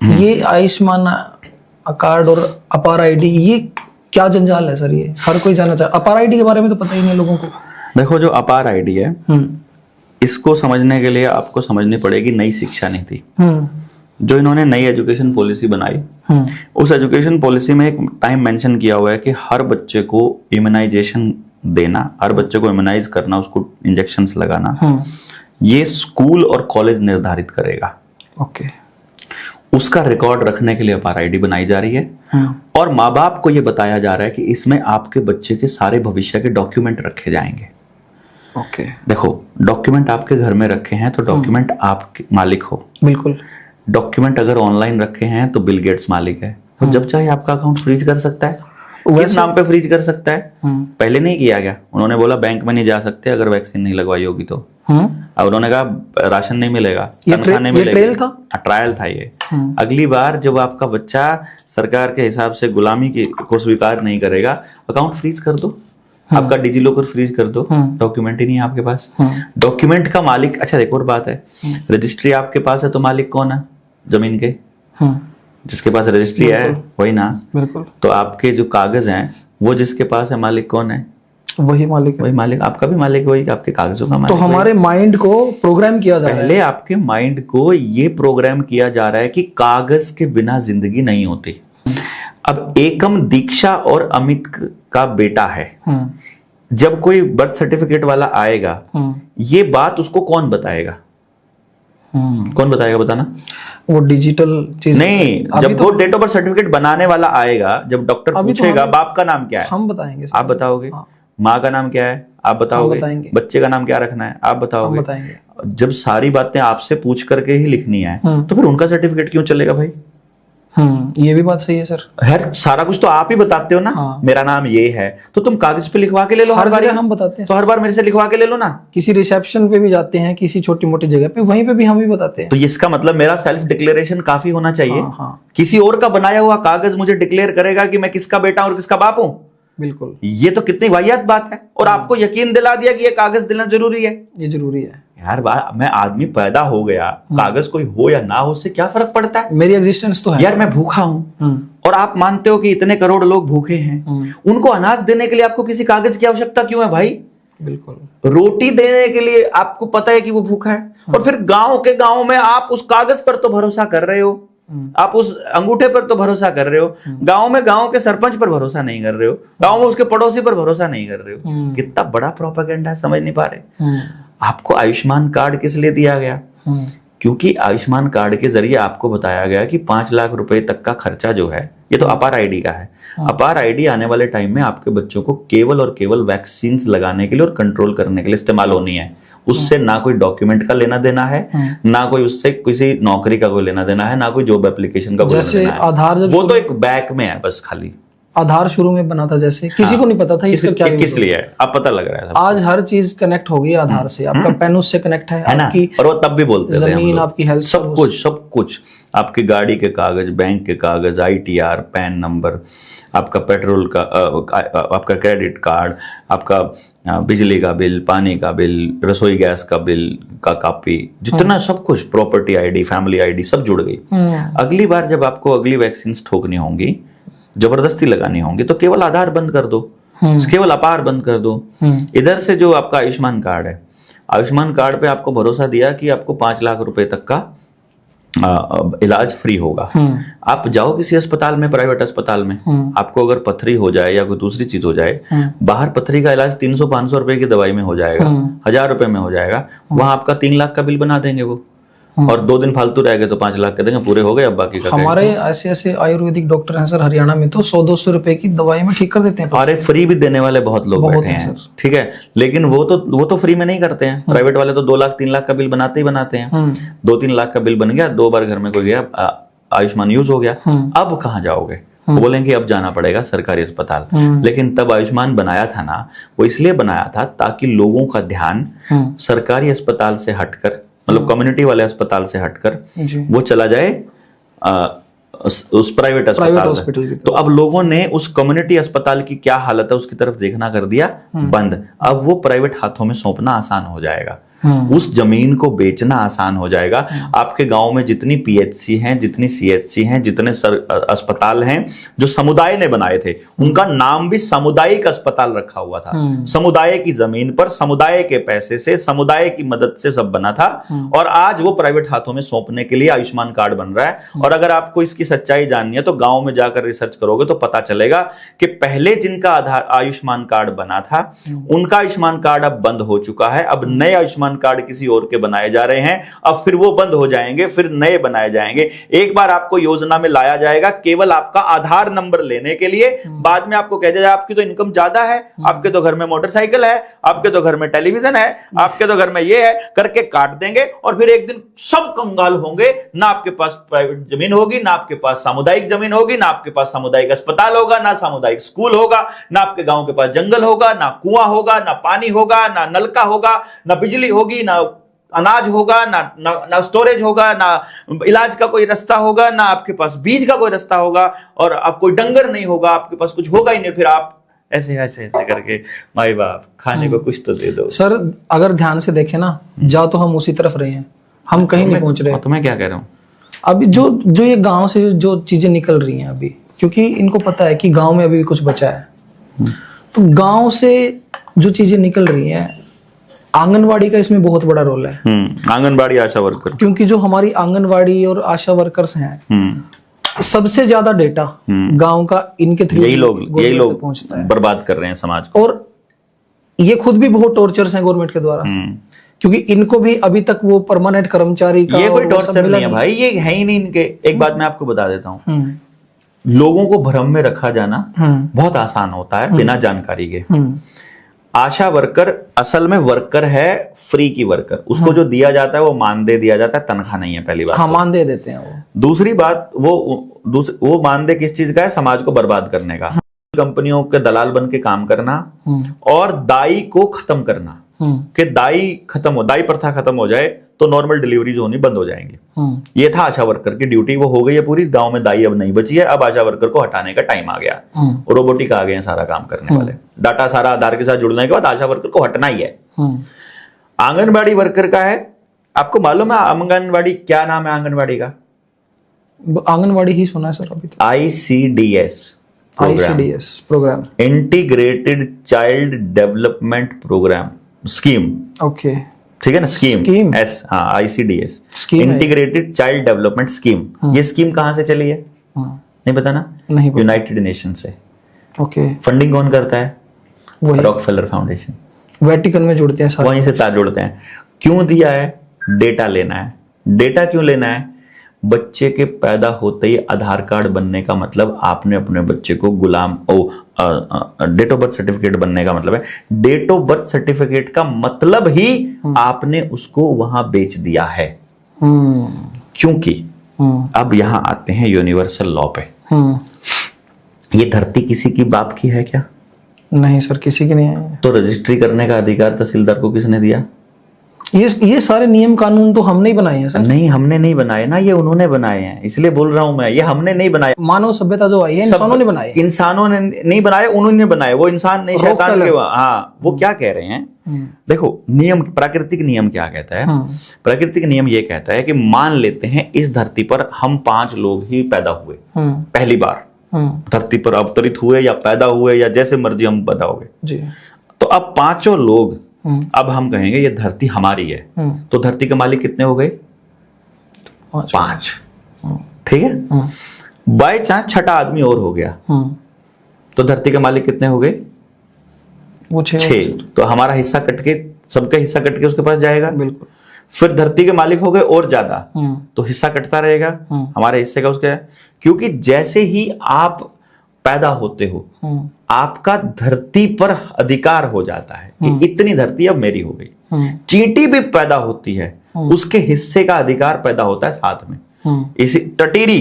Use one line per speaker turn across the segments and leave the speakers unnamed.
ये आयुष्मान कार्ड और अपार आईडी, ये क्या जंजाल है सर? ये हर कोई जानना चाहे। अपार आईडी के बारे में तो पता ही नहीं लोगों को।
देखो, जो अपार आईडी है, इसको समझने के लिए आपको समझनी पड़ेगी नई शिक्षा नीति। जो इन्होंने नई एजुकेशन पॉलिसी बनाई, उस एजुकेशन पॉलिसी में एक टाइम मेंशन किया हुआ है कि हर बच्चे को इम्यूनाइजेशन देना, हर बच्चे को इम्यूनाइज करना, उसको इंजेक्शंस लगाना, ये स्कूल और कॉलेज निर्धारित करेगा।
ओके।
उसका रिकॉर्ड रखने के लिए अपार आईडी बनाई जा रही है और माँ बाप को यह बताया जा रहा है कि इसमें आपके बच्चे के सारे भविष्य के डॉक्यूमेंट रखे जाएंगे।
ओके।
देखो, डॉक्यूमेंट आपके घर में रखे हैं तो डॉक्यूमेंट आप मालिक हो।
बिल्कुल।
डॉक्यूमेंट अगर ऑनलाइन रखे हैं तो बिल गेट्स मालिक है। तो जब चाहे आपका अकाउंट फ्रीज कर सकता है। किस नाम पे फ्रीज कर सकता है? पहले नहीं किया गया। उन्होंने बोला बैंक में नहीं जा सकते अगर वैक्सीन नहीं लगवाई होगी तो। अब उन्होंने कहा राशन नहीं मिलेगा, तनख्वाह नहीं मिलेगी।
ट्रायल था?
ट्रायल था ये। अगली बार जब आपका बच्चा सरकार के हिसाब से गुलामी को स्वीकार नहीं करेगा, अकाउंट फ्रीज कर दो, आपका डिजी लॉकर फ्रीज कर दो, डॉक्यूमेंट ही नहीं है आपके पास। डॉक्यूमेंट का मालिक, अच्छा देखो और बात है, रजिस्ट्री आपके पास है तो मालिक कौन है जमीन के? जिसके पास रजिस्ट्री है वही ना।
बिल्कुल।
तो आपके जो कागज हैं वो जिसके पास है, मालिक कौन है?
वही मालिक है।
वही मालिक, आपका भी मालिक वही, आपके कागजों का मालिक।
तो हमारे माइंड को प्रोग्राम किया जा रहा है।
पहले आपके माइंड को ये प्रोग्राम किया जा रहा है कि कागज के बिना जिंदगी नहीं होती। अब एकम दीक्षा और अमित का बेटा है, जब कोई बर्थ सर्टिफिकेट वाला आएगा, ये बात उसको कौन बताएगा? कौन बताएगा बताना? वो
डिजिटल चीज
नहीं, जब वो डेट ऑफ बर्थ सर्टिफिकेट बनाने वाला आएगा, जब डॉक्टर पूछेगा बाप का नाम क्या है,
हम बताएंगे।
आप बताओगे। माँ का नाम क्या है, आप बताओगे। बच्चे का नाम क्या रखना है, आप बताओगे। जब सारी बातें आपसे पूछ करके ही लिखनी है तो फिर उनका सर्टिफिकेट क्यों चलेगा भाई?
ये भी बात सही है सर।
हर सारा कुछ तो आप ही बताते हो ना। मेरा नाम ये है तो तुम कागज पे लिखवा के ले लो। हर बार
हम बताते हैं
तो हर बार मेरे से लिखवा के ले लो ना।
किसी रिसेप्शन पे भी जाते हैं, किसी छोटी मोटी जगह पे, वहीं पे भी हम ही बताते हैं।
तो इसका मतलब मेरा सेल्फ डिक्लेरेशन काफी होना चाहिए। किसी और का बनाया हुआ कागज मुझे डिक्लेयर करेगा कि मैं किसका बेटा और किसका बाप हूं?
बिल्कुल।
ये तो कितनी वाहियात बात है। और आपको यकीन दिला दिया कि ये कागज देना जरूरी है।
ये जरूरी है
यार। मैं आदमी पैदा हो गया, कागज कोई हो या ना हो उससे क्या फर्क पड़ता है?
मेरी एग्जिस्टेंस तो है
यार। मैं भूखा हूं और आप मानते हो कि इतने करोड़ लोग भूखे हैं, उनको अनाज देने के लिए आपको किसी कागज की आवश्यकता क्यों है भाई?
बिल्कुल।
रोटी देने के लिए आपको पता है कि वो भूखा है, और फिर गांव में आप उस कागज पर तो भरोसा कर रहे हो, आप उस अंगूठे पर तो भरोसा कर रहे हो, गांव में गांव के सरपंच पर भरोसा नहीं कर रहे हो, गांव में उसके पड़ोसी पर भरोसा नहीं कर रहे हो। कितना बड़ा प्रोपेगेंडा है, समझ नहीं पा रहे। आपको आयुष्मान कार्ड किस लिए दिया गया? क्योंकि आयुष्मान कार्ड के जरिए आपको बताया गया कि 5 लाख रुपए तक का खर्चा जो है, ये तो अपार आईडी का है। अपार आईडी आने वाले टाइम में आपके बच्चों को केवल और केवल वैक्सीन लगाने के लिए और कंट्रोल करने के लिए इस्तेमाल होनी है। उससे ना कोई डॉक्यूमेंट का लेना देना है, ना कोई उससे किसी नौकरी का कोई लेना देना है, ना कोई जॉब एप्लीकेशन का कोई लेना देना है।
आधार
वो तो एक बैक में है बस। खाली
आधार शुरू में बना था, जैसे किसी को नहीं पता था इसका क्या
किस लिए है, अब पता लग रहा है।
आज हर चीज कनेक्ट हो गई आधार से। आपका पैन उससे कनेक्ट है ना? आपकी,
और वो तब भी बोलते थे
जमीन, आपकी हेल्थ,
सब कुछ आपकी गाड़ी के कागज, बैंक के कागज, ITR, पैन नंबर, आपका पेट्रोल का, आपका क्रेडिट कार्ड, आपका बिजली का बिल, पानी का बिल, रसोई गैस का बिल का कॉपी, जितना सब कुछ, प्रॉपर्टी आईडी, फैमिली आईडी, सब जुड़ गई। अगली बार जब आपको अगली वैक्सीन ठोकनी होंगी, जबरदस्ती लगानी होंगी, तो केवल आधार बंद कर दो, केवल अपार बंद कर दो। इधर से जो आपका आयुष्मान कार्ड है, आयुष्मान कार्ड पे आपको भरोसा दिया कि आपको 5 लाख रुपए तक का इलाज फ्री होगा। आप जाओ किसी अस्पताल में, प्राइवेट अस्पताल में, आपको अगर पथरी हो जाए या कोई दूसरी चीज हो जाए, बाहर पथरी का इलाज 300-500 रुपए की दवाई में हो जाएगा, 1000 रुपए में हो जाएगा। वहां आपका 3 लाख का बिल बना देंगे वो, और 2 दिन फालतू रह गए तो 5 लाख के देंगे, पूरे हो गए, अब बाकी का।
हमारे ऐसे आयुर्वेदिक डॉक्टर हैं सर हरियाणा में, तो 100-200 रुपए की दवाई में ठीक कर देते हैं।
अरे फ्री भी देने वाले बहुत लोग बैठे हैं, ठीक है, लेकिन वो तो फ्री में नहीं करते हैं। प्राइवेट वाले तो 2 लाख 3 लाख का बिल बनाते ही बनाते हैं। 2-3 लाख का बिल बन गया, 2 बार घर में कोई गया, आयुष्मान यूज हो गया, अब कहाँ जाओगे? बोलेंगे अब जाना पड़ेगा सरकारी अस्पताल। लेकिन तब आयुष्मान बनाया था ना, वो इसलिए बनाया था ताकि लोगों का ध्यान सरकारी अस्पताल से हटकर, मतलब कम्युनिटी वाले अस्पताल से हटकर वो चला जाए उस प्राइवेट अस्पताल। तो अब लोगों ने उस कम्युनिटी अस्पताल की क्या हालत है उसकी तरफ देखना कर दिया बंद। अब वो प्राइवेट हाथों में सौंपना आसान हो जाएगा। उस जमीन को बेचना आसान हो जाएगा। आपके गांव में जितनी पीएचसी हैं, जितनी सीएचसी हैं, जितने अस्पताल हैं जो समुदाय ने बनाए थे, उनका नाम भी सामुदायिक अस्पताल रखा हुआ था। समुदाय की जमीन पर समुदाय के पैसे से, समुदाय की मदद से सब बना था। और आज वो प्राइवेट हाथों में सौंपने के लिए आयुष्मान कार्ड बन रहा है। और अगर आपको इसकी सच्चाई जाननी है तो गांव में जाकर रिसर्च करोगे तो पता चलेगा कि पहले जिनका आयुष्मान कार्ड बना था उनका आयुष्मान कार्ड अब बंद हो चुका है। अब नए आयुष्मान कार्ड किसी और के बनाए जा रहे हैं, अब फिर वो बंद हो जाएंगे, फिर नए बनाए जाएंगे। एक बार आपको योजना में लाया जाएगा केवल आपका आधार नंबर लेने के लिए, बाद में आपको कह दिया जाए आपकी तो इनकम ज्यादा है, आपके तो घर में मोटरसाइकिल है, आपके तो घर में टेलीविजन है, आपके तो घर में ये है, करके काट देंगे। और फिर एक दिन सब कंगाल होंगे, ना आपके पास प्राइवेट जमीन होगी, ना आपके पास सामुदायिक जमीन होगी, ना आपके पास सामुदायिक अस्पताल होगा, ना सामुदायिक स्कूल होगा, ना आपके गांव के पास जंगल होगा, ना कुआं होगा, ना पानी होगा, ना नलका होगा, ना बिजली होगी, ना अनाज होगा, ना स्टोरेज होगा, ना इलाज का कोई रास्ता होगा, ना आपके पास बीज का कोई रास्ता होगा, और आप कोई डंगर नहीं होगा, आपके पास कुछ होगा ही नहीं। फिर आप ऐसे ऐसे ऐसे करके माई बाप खाने को कुछ तो दे दो।
सर अगर ध्यान से देखें ना, जा तो हम उसी तरफ रहे हैं, हम कहीं नहीं पहुंच रहे।
तो मैं क्या कह रहा हूँ,
अभी जो ये गांव से जो चीजें निकल रही हैं अभी, क्योंकि इनको पता है कि गांव में अभी भी कुछ बचा है, तो गांव से जो चीजें निकल रही हैं, आंगनवाड़ी का इसमें बहुत बड़ा रोल है।
आंगनवाड़ी आशा वर्कर,
क्योंकि जो हमारी आंगनवाड़ी और आशा वर्कर्स हैं, सबसे ज्यादा डेटा गांव का इनके थ्रू
यही लोग
पहुंचता है,
बर्बाद कर रहे हैं समाज को।
और ये खुद भी बहुत टॉर्चर्स हैं गवर्नमेंट के द्वारा, क्योंकि इनको भी अभी तक वो परमानेंट कर्मचारी का
ये कोई टॉर्चर नहीं है भाई, ये है ही नहीं इनके। एक बात मैं आपको बता देता हूँ, लोगों को भ्रम में रखा जाना बहुत आसान होता है बिना जानकारी के। आशा वर्कर असल में वर्कर है, फ्री की वर्कर। उसको जो दिया जाता है वो मानदेय दिया जाता है, तनख्वाह नहीं है, पहली बात।
हाँ, मानदेय देते हैं वो।
दूसरी बात, वो मानदेय किस चीज का है? समाज को बर्बाद करने का। कंपनियों के दलाल बन के काम करना और दाई को खत्म करना, कि दाई प्रथा खत्म हो जाए तो नॉर्मल डिलीवरीज होनी बंद हो जाएंगी। ये था आशा वर्कर की ड्यूटी, वो हो गई है पूरी। गांव में दाई अब नहीं बची है, अब आशा वर्कर को हटाने का टाइम आ गया। रोबोटिक आ गए हैं सारा काम करने वाले, डाटा सारा आधार के साथ जुड़ने के बाद आशा वर्कर को हटना ही है। आंगनबाड़ी वर्कर का है, आपको मालूम है आंगनबाड़ी क्या नाम है? आंगनबाड़ी का
आंगनबाड़ी ही सुना है सर अभी तो।
ICDS
program,
integrated child development program scheme.
Okay,
ठीक है ना, स्कीम एस, हाँ ICDS, integrated child development scheme. ये स्कीम कहां से चली है? नहीं पता ना?
नहीं पता।
यूनाइटेड नेशन से।
ओके,
फंडिंग कौन करता है? Rockefeller foundation.
वेटिकन में जुड़ते हैं सारे,
वहीं से तार जुड़ते हैं। क्यों दिया है? डेटा लेना है। डेटा क्यों लेना है? बच्चे के पैदा होते ही आधार कार्ड बनने का मतलब आपने अपने बच्चे को गुलाम डेट ऑफ बर्थ सर्टिफिकेट बनने का मतलब है, डेट ऑफ बर्थ सर्टिफिकेट का मतलब ही आपने उसको वहां बेच दिया है। क्योंकि अब यहां आते हैं यूनिवर्सल लॉ पे। ये धरती किसी की बाप की है क्या?
नहीं सर, किसी की नहीं है।
तो रजिस्ट्री करने का अधिकार तहसीलदार को किसने दिया?
ये सारे नियम कानून तो हमने ही बनाए हैं सर।
नहीं, हमने नहीं बनाए ना, ये उन्होंने बनाए हैं, इसलिए बोल रहा हूं मैं, ये हमने नहीं बनाए।
मानव सभ्यता जो आई है इंसानों ने बनाई।
इंसानों ने नहीं बनाए, उन्होंने बनाए। वो इंसान नहीं, शैतान के। हाँ, वो क्या कह रहे हैं? देखो, नियम, प्राकृतिक नियम क्या कहता है? प्राकृतिक नियम ये कहता है कि मान लेते हैं इस धरती पर हम 5 लोग ही पैदा हुए, पहली बार धरती पर अवतरित हुए या पैदा हुए या जैसे मर्जी हम पैदा हो गए। तो अब 5 लोग, अब हम कहेंगे ये धरती हमारी है, तो धरती के मालिक कितने हो गए? 5। ठीक है। बाय चांस छठा आदमी और हो गया, तो धरती के मालिक कितने हो गए?
वो 6।
तो हमारा हिस्सा कट के, सबका हिस्सा कट के उसके पास जाएगा।
बिल्कुल।
फिर धरती के मालिक हो गए और ज्यादा, तो हिस्सा कटता रहेगा हमारे हिस्से का उसके। क्योंकि जैसे ही आप पैदा होते हो, आपका धरती पर अधिकार हो जाता है कि इतनी धरती अब मेरी हो गई। चींटी भी पैदा होती है, उसके हिस्से का अधिकार पैदा होता है साथ में। इसी टटीरी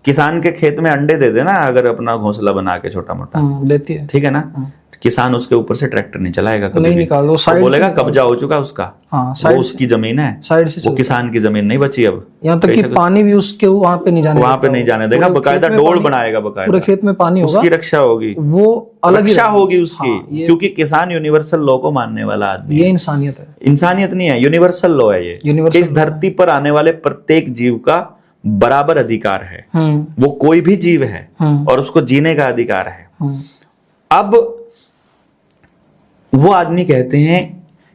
किसान के खेत में अंडे दे देना अगर अपना घोंसला बना के छोटा मोटा,
देती है।
ठीक है ना, किसान उसके ऊपर से ट्रैक्टर नहीं चलाएगा कभी
नहीं
भी।
निकाल दो,
वो
साइड
बोलेगा
से
कब्जा हो चुका उसका,
हाँ,
वो
साइड
उसकी जमीन है,
साइड से
वो किसान की जमीन नहीं बची अब।
यहाँ तक कि पानी भी उसके वहां पे नहीं जाने
वहां पे नहीं जाने देगा, बकायदा डोल बनाएगा,
पूरे
बकायदा
खेत में पानी होगा,
उसकी रक्षा होगी,
वो अलग ही
रक्षा
रहेगा।
होगी उसकी।
हाँ,
क्योंकि किसान यूनिवर्सल लॉ को मानने वाला आदमी,
ये इंसानियत है,
इंसानियत नहीं है, यूनिवर्सल लॉ है ये,
यूनिवर्सल
इस धरती पर आने वाले प्रत्येक जीव का बराबर अधिकार है, वो कोई भी जीव है और उसको जीने का अधिकार है। अब वो आदमी कहते हैं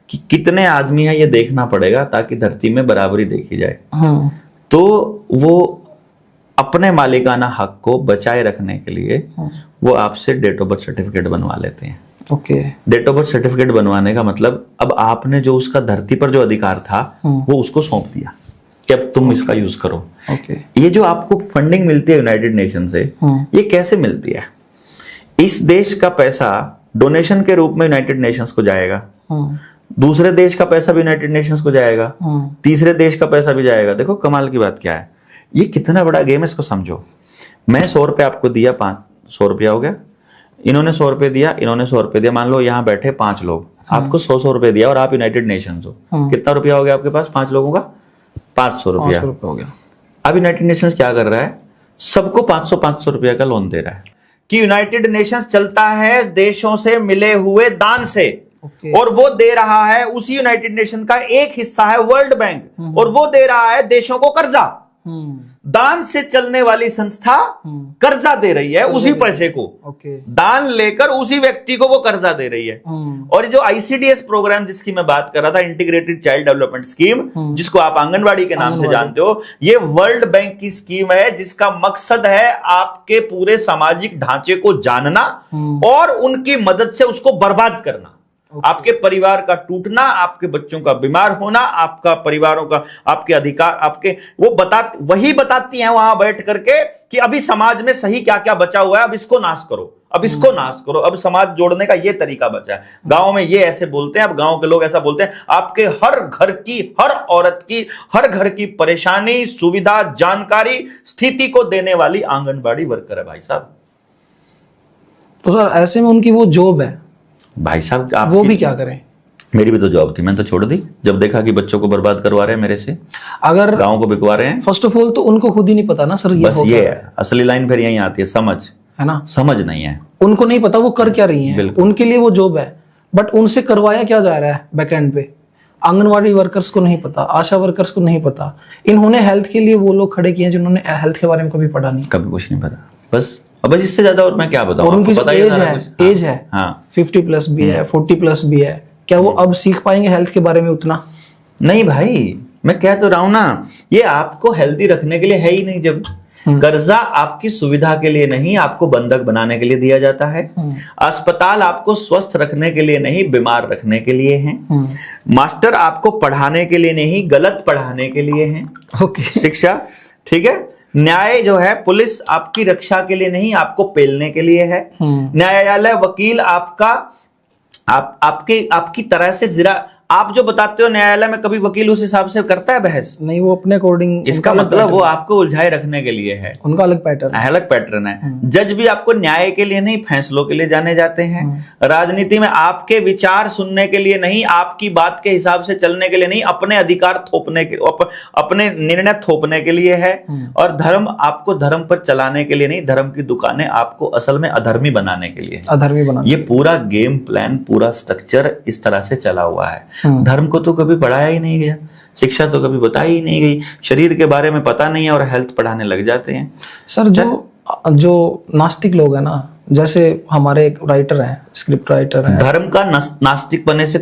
कि कितने आदमी है ये देखना पड़ेगा ताकि धरती में बराबरी देखी जाए। तो वो अपने मालिकाना हक को बचाए रखने के लिए वो आपसे डेट ऑफ बर्थ सर्टिफिकेट बनवा लेते हैं।
Okay,
date of birth certificate बनवाने का मतलब अब आपने जो उसका धरती पर जो अधिकार था वो उसको सौंप दिया कि अब तुम इसका यूज करो।
ओके,
ये जो आपको फंडिंग मिलती है यूनाइटेड नेशन से, ये कैसे मिलती है? इस देश का पैसा डोनेशन के रूप में यूनाइटेड नेशंस को जाएगा, दूसरे देश का पैसा भी यूनाइटेड नेशंस को जाएगा, तीसरे देश का पैसा भी जाएगा। देखो कमाल की बात क्या है, ये कितना बड़ा गेम है, इसको समझो। मैं 100 रुपये आपको दिया, 500 रुपया हो गया, इन्होंने 100 रुपये दिया, इन्होंने 100 रुपये दिया, मान लो यहाँ बैठे 5 लोग, आपको 100 रुपये दिया और आप यूनाइटेड नेशंस हो, कितना रुपया हो गया आपके पास 5 लोगों का? 500 रुपया
हो गया।
अब यूनाइटेड नेशंस क्या कर रहा है, सबको 500 रुपया का लोन दे रहा है कि यूनाइटेड नेशंस चलता है देशों से मिले हुए दान से, और वो दे रहा है, उसी यूनाइटेड नेशन का एक हिस्सा है वर्ल्ड बैंक, और वो दे रहा है देशों को कर्जा। दान से चलने वाली संस्था कर्जा दे रही है उसी पैसे को, दान लेकर उसी व्यक्ति को वो कर्जा दे रही है। और जो आईसीडीएस प्रोग्राम जिसकी मैं बात कर रहा था, इंटीग्रेटेड चाइल्ड डेवलपमेंट स्कीम, जिसको आप आंगनवाड़ी के नाम से जानते हो, ये वर्ल्ड बैंक की स्कीम है जिसका मकसद है आपके पूरे सामाजिक ढांचे को जानना और उनकी मदद से उसको बर्बाद करना। आपके परिवार का टूटना, आपके बच्चों का बीमार होना, आपका परिवारों का, आपके अधिकार, आपके वो वही बताती हैं वहां बैठ करके कि अभी समाज में सही क्या क्या बचा हुआ है, अब इसको नाश करो, अब इसको नाश करो, अब समाज जोड़ने का ये तरीका बचा है। गांव में ये ऐसे बोलते हैं, अब गांव के लोग ऐसा बोलते हैं। आपके हर घर की, हर औरत की, हर घर की परेशानी, सुविधा, जानकारी, स्थिति को देने वाली आंगनबाड़ी वर्कर है भाई साहब।
तो सर ऐसे में उनकी वो जॉब है
भाई साहब,
वो भी क्या करें?
मेरी भी तो जॉब थी, मैंने तो छोड़ दी जब देखा कि बच्चों को बर्बाद करवा रहे हैं मेरे से,
अगर
गांव को बिकवा रहे हैं।
फर्स्ट ऑफ ऑल तो उनको खुद ही नहीं पता ना सर,
बस ये है असली लाइन, फिर यहीं आती है समझ,
है ना?
समझ नहीं है,
उनको नहीं पता वो कर क्या रही हैं, उनके लिए वो जॉब है, बट उनसे करवाया क्या जा रहा है बैकएंड पे, आंगनवाड़ी वर्कर्स को नहीं पता, आशा वर्कर्स को नहीं पता। इन्होंने हेल्थ के लिए वो लोग खड़े किए हैं जिन्होंने हेल्थ के बारे में कभी पढ़ा नहीं,
कभी कुछ नहीं पता। बस अब इससे ज्यादा और मैं क्या बताऊं?
और उनकी जो एज है
हाँ
50 प्लस भी है, 40 प्लस भी है, क्या वो अब सीख पाएंगे हेल्थ के बारे में उतना?
नहीं भाई, मैं कह तो रहा हूं ना, ये आपको हेल्दी रखने के लिए है ही नहीं। जब कर्जा आपकी सुविधा के लिए नहीं, आपको बंधक बनाने के लिए दिया जाता है। अस्पताल आपको स्वस्थ रखने के लिए नहीं, बीमार रखने के लिए है। मास्टर आपको पढ़ाने के लिए नहीं, गलत पढ़ाने के लिए है।
ओके,
शिक्षा, ठीक है। न्याय जो है, पुलिस आपकी रक्षा के लिए नहीं, आपको पेलने के लिए है। न्यायालय, वकील आपकी तरह से जरा, आप जो बताते हो न्यायालय में, कभी वकील उस हिसाब से करता है बहस?
नहीं, वो अपने अकॉर्डिंग,
इसका मतलब वो आपको उलझाए रखने के लिए है,
उनका अलग पैटर्न,
अलग पैटर्न है। जज भी आपको न्याय के लिए नहीं, फैसलों के लिए जाने जाते हैं। राजनीति में आपके विचार सुनने के लिए नहीं, आपकी बात के हिसाब से चलने के लिए नहीं, अपने अधिकार थोपने के, अपने निर्णय थोपने के लिए है। और धर्म आपको धर्म पर चलाने के लिए नहीं, धर्म की दुकानें आपको असल में अधर्मी बनाने के लिए,
अधर्मी बनाने।
ये पूरा गेम प्लान, पूरा स्ट्रक्चर इस तरह से चला हुआ है। धर्म को तो कभी पढ़ाया ही नहीं गया, शिक्षा तो कभी बताई ही नहीं गई, शरीर के बारे में पता नहीं है और हेल्थ पढ़ाने लग जाते हैं।
सर जो नास्तिक लोग हैं ना, जैसे हमारे एक राइटर हैं, स्क्रिप्ट राइटर हैं,
धर्म का नास्तिक बनने से